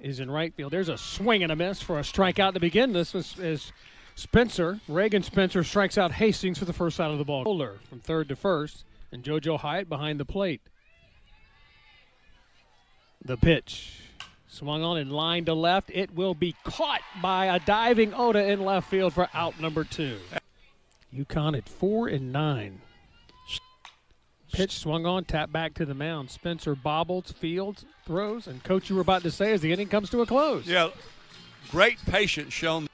is in right field. There's a swing and a miss for a strikeout to begin. This is Spencer. Reagan Spencer strikes out Hastings for the first out of the ball. From third to first, and JoJo Hyatt behind the plate. The pitch. Swung on and line to left. It will be caught by a diving Oda in left field for out number 2. UConn at 4-9. Pitch swung on, tap back to the mound. Spencer bobbles, fields, throws, and Coach, you were about to say as the inning comes to a close. Yeah, great patience shown.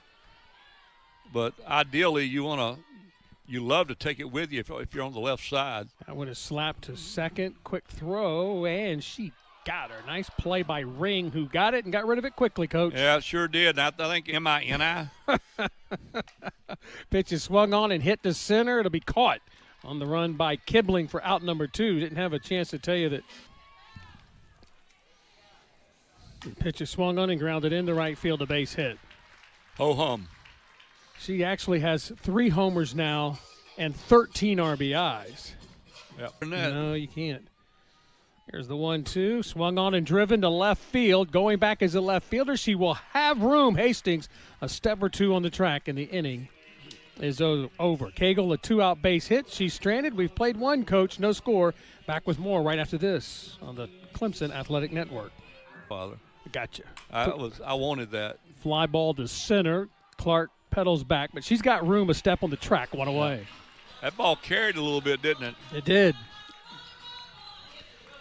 But ideally, you love to take it with you if you're on the left side. That one is slapped to second. Quick throw, and she got her. Nice play by Ring, who got it and got rid of it quickly, Coach. Yeah, it sure did. I think M-I-N-I. Pitch is swung on and hit to center. It'll be caught on the run by Kibling for out number 2. Didn't have a chance to tell you that. The pitch is swung on and grounded into right field, a base hit. Ho-hum. She actually has 3 homers now and 13 RBIs. Yep. No, you can't. Here's the 1-2. Swung on and driven to left field. Going back as a left fielder, she will have room. Hastings a step or 2 on the track, and the inning is over. Cagle, a 2-out base hit. She's stranded. We've played 1, Coach. No score. Back with more right after this on the Clemson Athletic Network. Father. Gotcha. I wanted that. Fly ball to center. Clark pedals back, but she's got room, a step on the track, one away. That ball carried a little bit, didn't it? It did.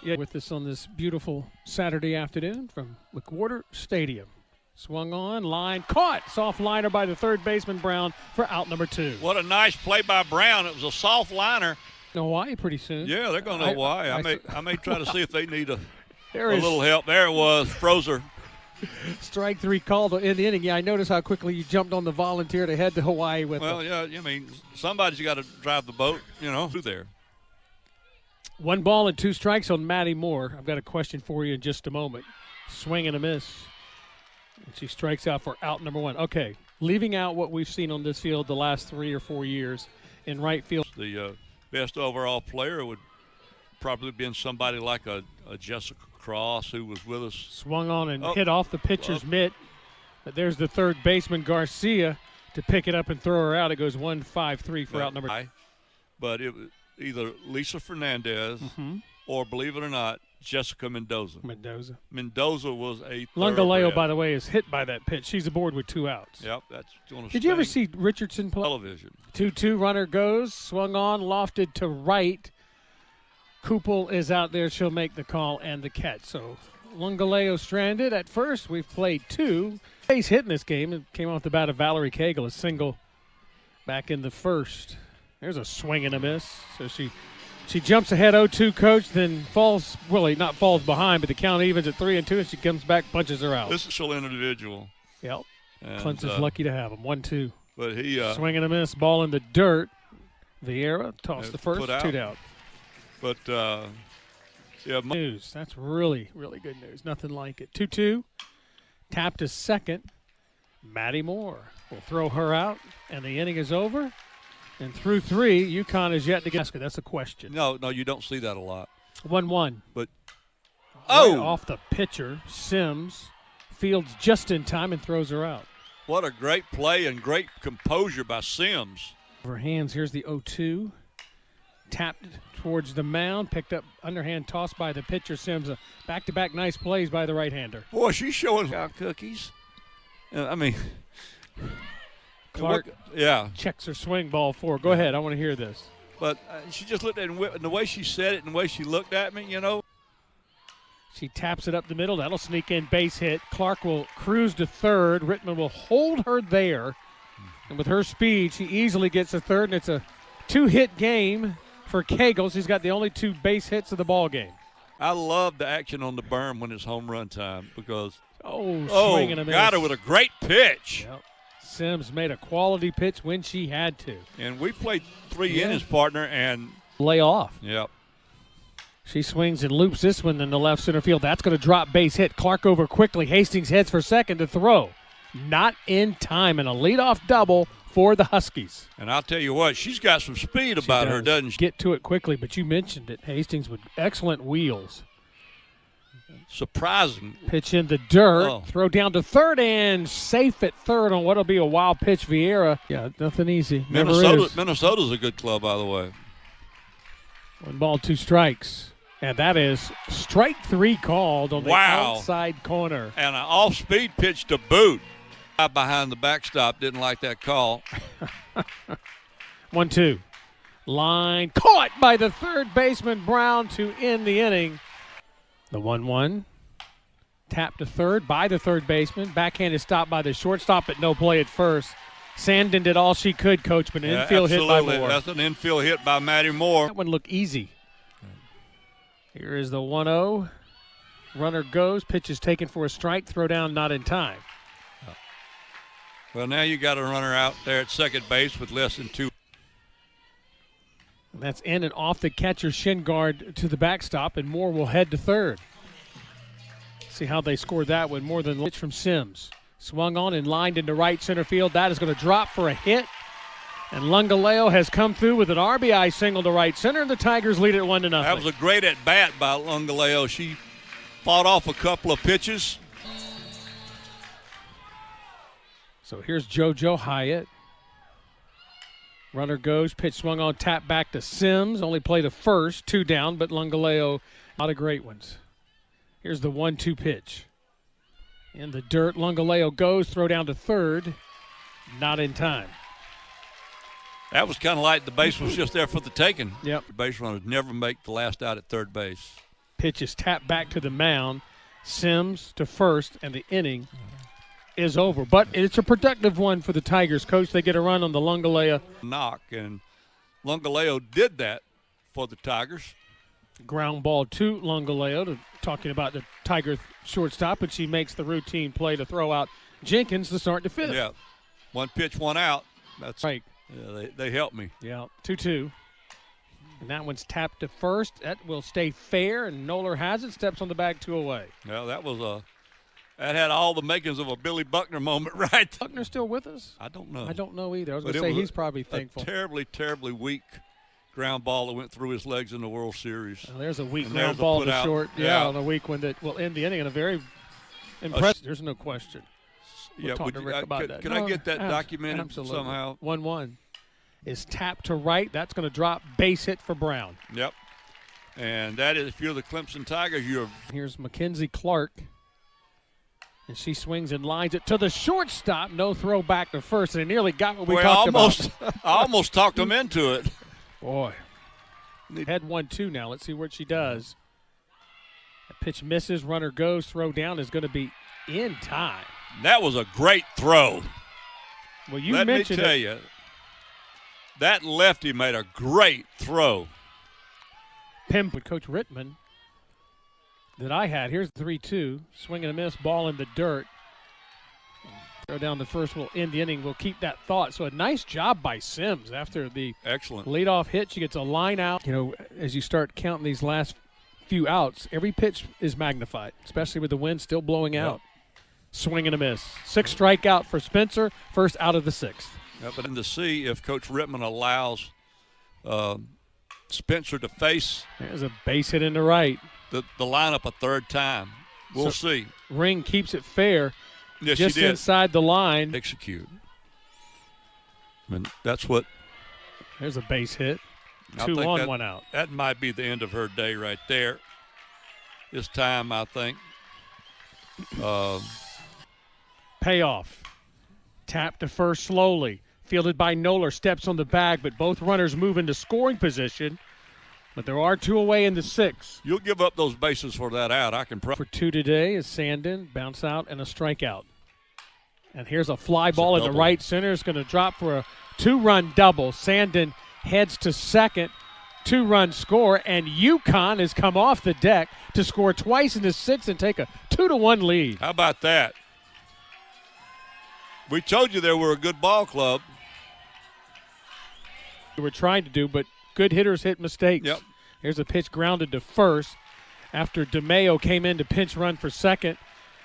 Yeah, with us on this beautiful Saturday afternoon from McWhorter Stadium. Swung on, line caught. Soft liner by the third baseman, Brown, for out number 2. What a nice play by Brown. It was a soft liner. Hawaii pretty soon. Yeah, they're going to Hawaii. I may try to see if they need a little help. There it was, Frozer. Strike 3 called in the inning. Yeah, I noticed how quickly you jumped on the volunteer to head to Hawaii with them. Well, yeah, I mean, somebody's got to drive the boat, through there. 1 ball and 2 strikes on Maddie Moore. I've got a question for you in just a moment. Swing and a miss. And she strikes out for out number 1. Okay, leaving out what we've seen on this field the last 3 or 4 years in right field. The best overall player would probably have been somebody like a Jessica Cross, who was with us. Swung on and hit off the pitcher's mitt. But there's the third baseman, Garcia, to pick it up and throw her out. It goes 1-5-3 for out number 2. But it was either Lisa Fernandez or, believe it or not, Jessica Mendoza. Mendoza was a Lungaleo, by the way, is hit by that pitch. She's aboard with 2 outs. Yep, that's going to Did you ever see Richardson play? Television. 2-2, runner goes, swung on, lofted to right. Kupel is out there. She'll make the call and the catch. So Lungaleo stranded at first. We've played 2. Base hit in this game. It came off the bat of Valerie Cagle, a single back in the first. There's a swing and a miss. So she jumps ahead 0-2, Coach, then falls, not falls behind, but the count evens at 3-2, and she comes back, punches her out. This is still an individual. Yep. Clemson's lucky to have him. 1-2. But he swing and a miss, ball in the dirt. Vieira tossed the first, 2 out. But, news. That's really, really good news. Nothing like it. 2-2. Tap to second. Maddie Moore will throw her out, and the inning is over. And through 3, UConn is yet to get. That's a question. No, you don't see that a lot. 1-1. But off the pitcher, Siems fields just in time and throws her out. What a great play and great composure by Siems. Her hands. Here's the 0-2. Tapped towards the mound, picked up underhand toss by the pitcher, Siems. Back-to-back nice plays by the right-hander. Boy, she's showing out cookies. I mean, Clark checks her swing ball forward. Go ahead, I want to hear this. But she just looked at it, and the way she said it and the way she looked at me, She taps it up the middle. That'll sneak in, base hit. Clark will cruise to third. Rittman will hold her there. And with her speed, she easily gets to third, and it's a 2-hit game for Cagle. She's got the only 2 base hits of the ball game. I love the action on the berm when it's home run time because swing and a miss. Got her with a great pitch. Yep. Sims made a quality pitch when she had to. And we played 3 innings, partner, and lay off. Yep. She swings and loops this one in the left center field. That's going to drop, base hit. Clark over quickly. Hastings heads for second to throw. Not in time, and a leadoff double for the Huskies. And I'll tell you what, she's got some speed about her, doesn't she? Get to it quickly, but you mentioned it. Hastings with excellent wheels. Surprising. Pitch in the dirt. Oh. Throw down to third and safe at third on what'll be a wild pitch. Vieira. Yeah, nothing easy. Never is. Minnesota's a good club, by the way. 1 ball, 2 strikes. And that is strike 3 called on the outside corner. And an off-speed pitch to boot. Behind the backstop didn't like that call. 1-2. Line caught by the third baseman Brown to end the inning. The 1-1. Tap to third by the third baseman. Backhand is stopped by the shortstop, but no play at first. Sanden did all she could, Coach, but an infield hit by Moore. That's an infield hit by Maddie Moore. That one looked easy. Here is the 1-0. Runner goes. Pitch is taken for a strike. Throw down not in time. Well, now you got a runner out there at second base with less than 2. And that's in and off the catcher's shin guard to the backstop, and Moore will head to third. See how they scored that one. More than pitch from Siems. Swung on and lined into right center field. That is going to drop for a hit. And Lungaleo has come through with an RBI single to right center. The Tigers lead it 1-0. That was a great at-bat by Lungaleo. She fought off a couple of pitches. So here's JoJo Hyatt. Runner goes, pitch swung on, tap back to Siems. Only played a first, 2 down, but Lungaleo, a lot of great ones. Here's the 1-2 pitch. In the dirt, Lungaleo goes, throw down to third. Not in time. That was kind of like the base was just there for the taking. Yep. The base runners never make the last out at third base. Pitch is tapped back to the mound. Siems to first, and the inning is over. But it's a productive one for the Tigers, Coach. They get a run on the Lungaleo knock, and Lungaleo did that for the Tigers. Ground ball to Lungaleo, talking about the Tiger shortstop, and she makes the routine play to throw out Jenkins to start the fifth. Yeah, 1 pitch, 1 out. That's right. Yeah, they helped me. Yeah, 2-2. And that one's tapped to first. That will stay fair, and Noller has it, steps on the bag, 2 away. Well, that had all the makings of a Billy Buckner moment right there. Buckner still with us? I don't know. I don't know either. I was going to say he's probably thankful. A terribly, terribly weak ground ball that went through his legs in the World Series. Well, there's a weak ground ball to short. Yeah, on a weak one that will end the inning in a very impressive. There's no question. We'll talk to Rick about that. Can I get that documented somehow? 1-1 is tapped to right. That's going to drop, base hit for Brown. Yep. And that is, if you're the Clemson Tigers, Here's Mackenzie Clark. And she swings and lines it to the shortstop. No throw back to first, and it nearly got what we talked about. I almost talked him into it. Boy. Head 1-2 now. Let's see what she does. The pitch misses. Runner goes. Throw down is going to be in time. That was a great throw. Well, you mentioned it. Let me tell you, that lefty made a great throw. Pimp with Coach Rittman that I had. Here's 3-2. Swing and a miss. Ball in the dirt. Throw down the first will end the inning. We'll keep that thought. So a nice job by Siems after the excellent leadoff hit. She gets a line out. You know, as you start counting these last few outs, every pitch is magnified, especially with the wind still blowing out. Swing and a miss. 6 strikeout for Spencer. First out of the 6th. Yeah, but in to see if Coach Rittman allows Spencer to face. There's a base hit in the right. The lineup a third time. We'll see. Ring keeps it fair. Yes, just she did. Inside the line. Execute. I mean, that's what. There's a base hit. 2 on, 1 out. That might be the end of her day right there. This time, I think. Payoff. Tap to first slowly. Fielded by Noller. Steps on the bag, but both runners move into scoring position. But there are 2 away in the 6th. You'll give up those bases for that out. I can. For 2 today is Sanden. Bounce out and a strikeout. And here's a fly ball in the right center. It's going to drop for a 2-run double. Sanden heads to second. 2-run score. And UConn has come off the deck to score twice in the 6th and take a 2-1 lead. How about that? We told you they were a good ball club. We were trying to do, but good hitters hit mistakes. Yep. Here's a pitch grounded to first after DeMayo came in to pinch run for second.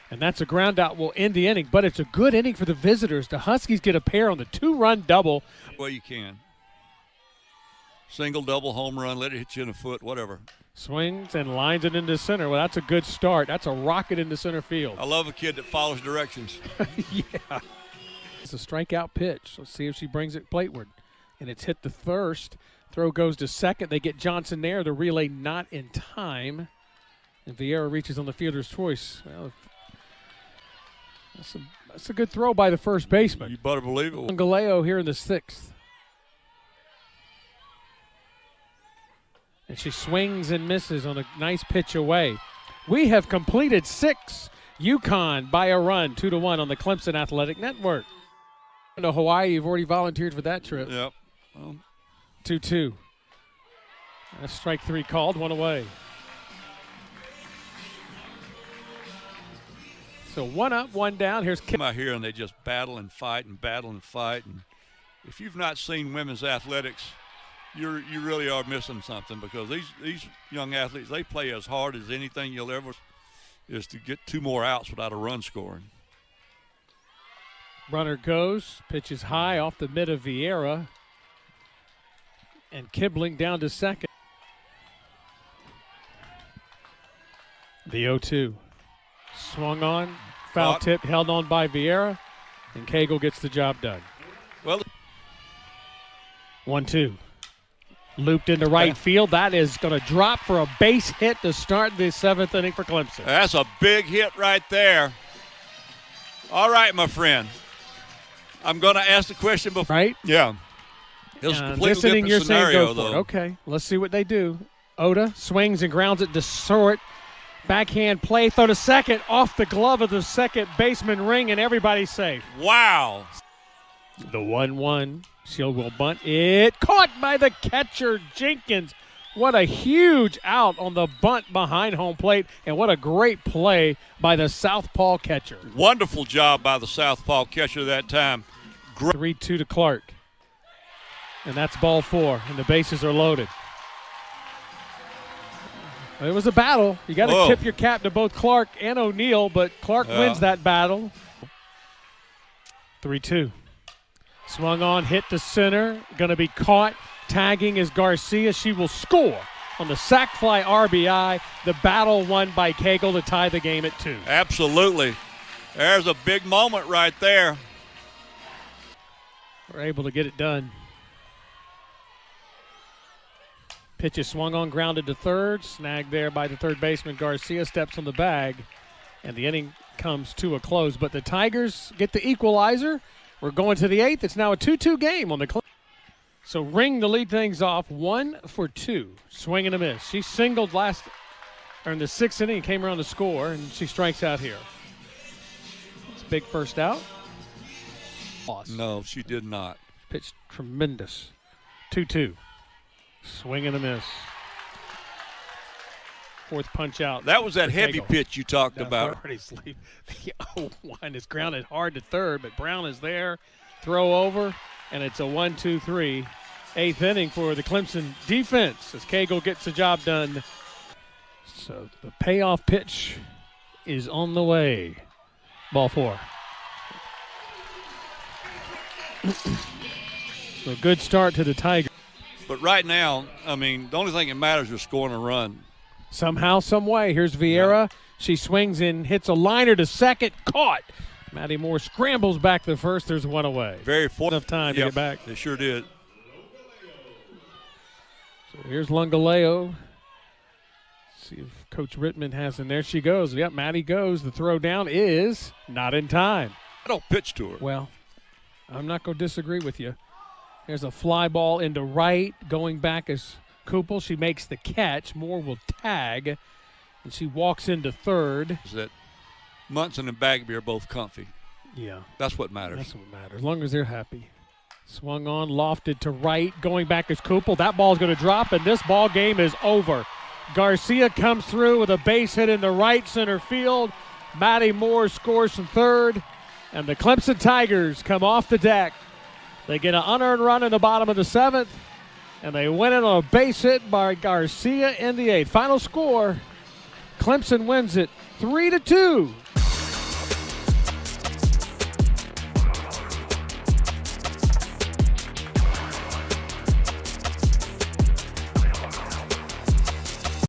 And that's a ground out will end the inning. But it's a good inning for the visitors. The Huskies get a pair on the 2-run double. Well, you can. Single, double, home run, let it hit you in the foot, whatever. Swings and lines it into center. Well, that's a good start. That's a rocket into center field. I love a kid that follows directions. Yeah. It's a strikeout pitch. Let's see if she brings it plateward. And it's hit the first. Throw goes to second. They get Johnson there. The relay not in time. And Vieira reaches on the fielder's choice. Well, that's a good throw by the first baseman. You better believe it. Galeo here in the sixth. And she swings and misses on a nice pitch away. We have completed 6. UConn by a run, 2-1 on the Clemson Athletic Network. To Hawaii, you've already volunteered for that trip. Yep. 2-2. That's strike 3 called, 1 away. So 1 up, 1 down. Here's Come out here and they just battle and fight and battle and fight. And if you've not seen women's athletics, you really are missing something, because these young athletes, they play as hard as anything you'll ever is to get 2 more outs without a run scoring. Runner goes, pitches high off the mid of Vieira, and Kibling down to second. The 0-2. Swung on, foul tip, held on by Vieira, and Cagle gets the job done. Well, 1-2. Looped into right field. That is going to drop for a base hit to start the 7th inning for Clemson. That's a big hit right there. All right, my friend. I'm going to ask the question before. Right? Yeah. It was a completely inning, you're different saying scenario, go for it. though. Okay, let's see what they do. Oda swings and grounds it to short. Backhand play, throw to second, off the glove of the second baseman ring, and everybody's safe. Wow. The 1-1. Shield will bunt. It caught by the catcher, Jenkins. What a huge out on the bunt behind home plate, and what a great play by the southpaw catcher. Wonderful job by the southpaw catcher that time. 3-2 to Clark. And that's ball 4, and the bases are loaded. It was a battle. You got to tip your cap to both Clark and O'Neil, but Clark wins that battle. 3-2. Swung on, hit to center, going to be caught. Tagging is Garcia. She will score on the sac fly RBI. The battle won by Cagle to tie the game at 2. Absolutely. There's a big moment right there. We're able to get it done. Pitch is swung on, grounded to third. Snagged there by the third baseman. Garcia steps on the bag, and the inning comes to a close. But the Tigers get the equalizer. We're going to the 8th. It's now a 2-2 game on the. So Ring to lead things off, 1 for 2. Swing and a miss. She singled in the 6th inning, came around to score, and she strikes out here. It's a big first out. Loss. No, she did not. Pitched tremendous. 2-2. Swing and a miss. 4th punch out. That was that heavy pitch you talked about. The 0-1 is grounded hard to third, but Brown is there. Throw over, and it's a 1-2-3. 8th inning for the Clemson defense as Cagle gets the job done. So the payoff pitch is on the way. Ball 4. So good start to the Tigers. But right now, I mean, the only thing that matters is scoring a run. Somehow, some way. Here's Vieira. She swings and hits a liner to second. Caught. Maddie Moore scrambles back to first. There's 1 away. Very enough time to get back. They sure did. So here's Lungaleo. See if Coach Rittman has, and there she goes. Yep, Maddie goes. The throw down is not in time. I don't pitch to her. Well, I'm not going to disagree with you. There's a fly ball into right. Going back is Kupel. She makes the catch. Moore will tag, and she walks into third. Is that Munson and Bagby are both comfy. Yeah. That's what matters. That's what matters, as long as they're happy. Swung on, lofted to right. Going back is Kupel. That ball's going to drop, and this ball game is over. Garcia comes through with a base hit in the right center field. Maddie Moore scores from third, and the Clemson Tigers come off the deck. They get an unearned run in the bottom of the 7th, and they win it on a base hit by Garcia in the 8th. Final score, Clemson wins it 3-2